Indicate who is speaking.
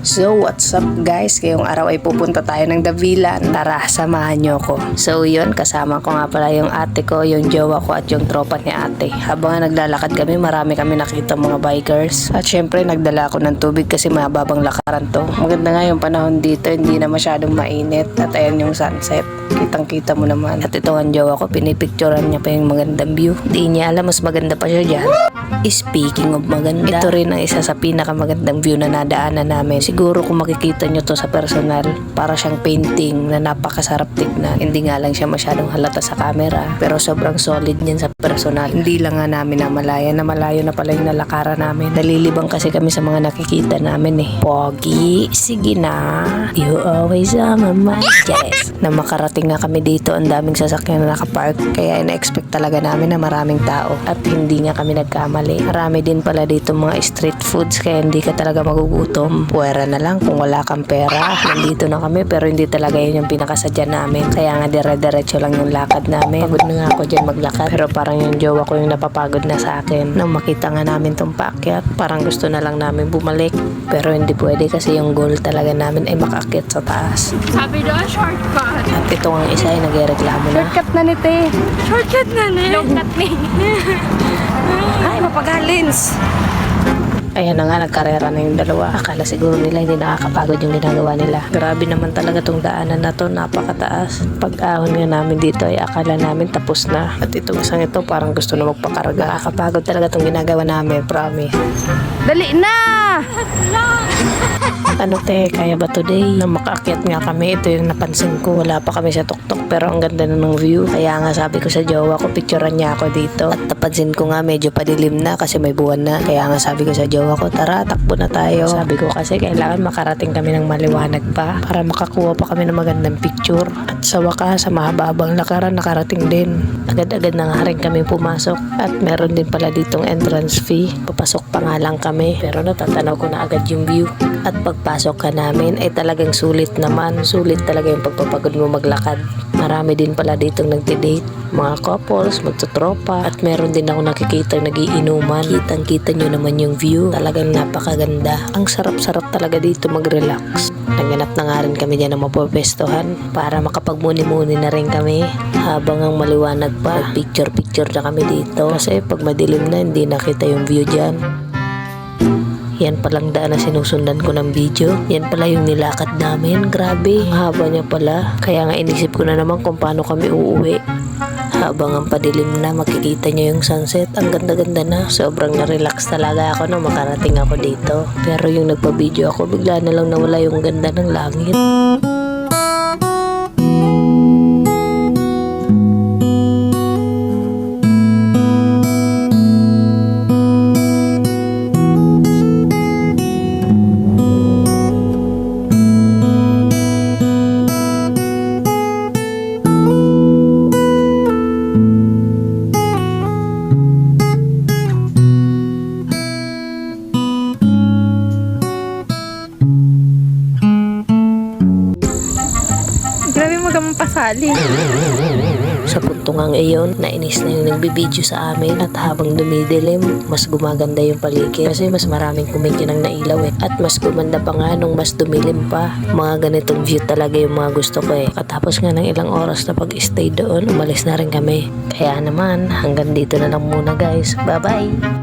Speaker 1: So what's up guys, ngayong araw ay pupunta tayo ng Davila. Tara, samahan nyo ko. So yun, kasama ko nga pala yung ate ko, yung jowa ko at yung tropa ni ate. Habang naglalakad kami, marami kami nakita mga bikers. At syempre nagdala ako ng tubig kasi mababang lakaran to. Maganda nga yung panahon dito, hindi na masyadong mainit. At ayan yung sunset, kitang kita mo naman. At ito ang jowa ko, pinipicturean niya pa yung magandang view. Di niya alam, mas maganda pa siya dyan. Speaking of maganda, ito rin ang isa sa pinakamagandang view na nadaanan namin. Siguro kung makikita nyo to sa personal, para siyang painting na napakasarap tignan. Hindi nga lang siya masyadong halata sa camera, pero sobrang solid niyan sa personal. Hindi lang nga namin namalayan na malayo na pala yung nalakaran namin. Nalilibang kasi kami sa mga nakikita namin eh. Pogi, sige na, you always on my mind. Yes. Na makarating nga kami dito, ang daming sasakyan na nakapark, kaya ina-expect talaga namin na maraming tao. At hindi nga kami nagkamali. Marami din pala dito mga street foods, kaya hindi ka talaga magugutom. Puwera na lang kung wala kang pera. Nandito na kami, pero hindi talaga yun yung pinakasadya namin. Kaya nga dire-diretso lang yung lakad namin. Pagod na nga ako dyan maglakad, pero parang yung jowa ko yung napapagod na sa akin. Nang makita nga namin tong paakyat, parang gusto na lang namin bumalik, pero hindi pwede kasi yung goal talaga namin ay makaakyat sa taas.
Speaker 2: Sabi doon, shortcut.
Speaker 1: At ito ang isa ay nagreklamo na.
Speaker 2: Shortcut na ni te. Shortcut na ni. Longcut ni. Ay, mapagalins.
Speaker 1: Ayan na nga, nagkarera na yung dalawa. Akala siguro nila hindi nakakapagod yung ginagawa nila. Grabe naman talaga tong daanan na to, napakataas. Pag-ahon nga namin dito ay akala namin tapos na. At itong isang ito parang gusto na magpakarga. Nakakapagod talaga tong ginagawa namin, promise.
Speaker 2: Dali na!
Speaker 1: Ano te, kaya ba today? Nang makaakyat nga kami, ito yung napansin ko. Wala pa kami sa tuktok pero ang ganda na ng view. Kaya nga sabi ko sa jowa ko, picturean niya ako dito. At napansin ko nga medyo padilim na kasi may buwan na. Kaya nga sabi ko sa jowa ko, tara, takbo na tayo. Sabi ko kasi kailangan makarating kami ng maliwanag pa para makakuha pa kami ng magandang picture. At sa wakas, sa mahababang lakaran, nakarating din. Agad-agad na nga rin kami pumasok. At meron din pala ditong entrance fee. Papasok pa nga lang kami. Pero natatanaw ko na agad yung view. At pagpasok ka namin ay talagang sulit naman. Sulit talaga yung pagpapagod mo maglakad. Marami din pala ditong nagdi-date, mga couples, magtutropa. At meron din ako nakikita nagiinuman. Kitang-kita nyo naman yung view. Talagang napakaganda. Ang sarap-sarap talaga dito mag-relax. Naganap na nga rin kami dyan ng mapwestuhan para makapagmuni-muni na rin kami. Habang ang maliwanag pa, picture-picture na kami dito. Kasi pag madilim na, hindi nakita yung view dyan. Yan palang daan na sinusundan ko ng video. Yan pala yung nilakad namin. Grabe, ang haba niya pala. Kaya nga inisip ko na naman kung paano kami uuwi. Habang ang padilim na, makikita nyo yung sunset. Ang ganda-ganda na. Sobrang na-relax talaga ako nung makarating ako dito. Pero yung nagpa-video ako, bigla na lang nawala yung ganda ng langit.
Speaker 2: Grabe magamang pasali.
Speaker 1: Sa punto ngang iyon, nainis na yung nagbibideo sa amin at habang dumidilim, mas gumaganda yung paligid kasi mas maraming kumikinang na ilaw eh. At mas gumanda pa nga nung mas dumilim pa. Mga ganitong view talaga yung mga gusto ko eh. Katapos nga ng ilang oras na pag-stay doon, umalis na rin kami. Kaya naman, hanggang dito na lang muna guys. Bye bye!